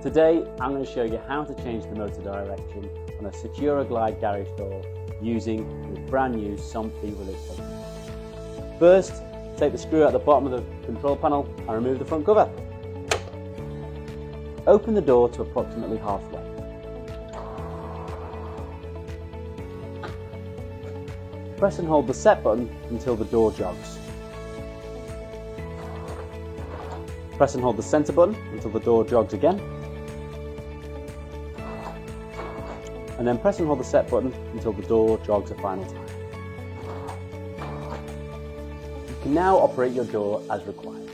Today I'm going to show you how to change the motor direction on a SeceuroGlide garage door using the brand new Somfy Rollixo Premium. First, take the screw out the bottom of the control panel and remove the front cover. Open the door to approximately halfway. Press and hold the set button until the door jogs. Press and hold the centre button until the door jogs again. And then press and hold the set button until the door jogs a final time. You can now operate your door as required.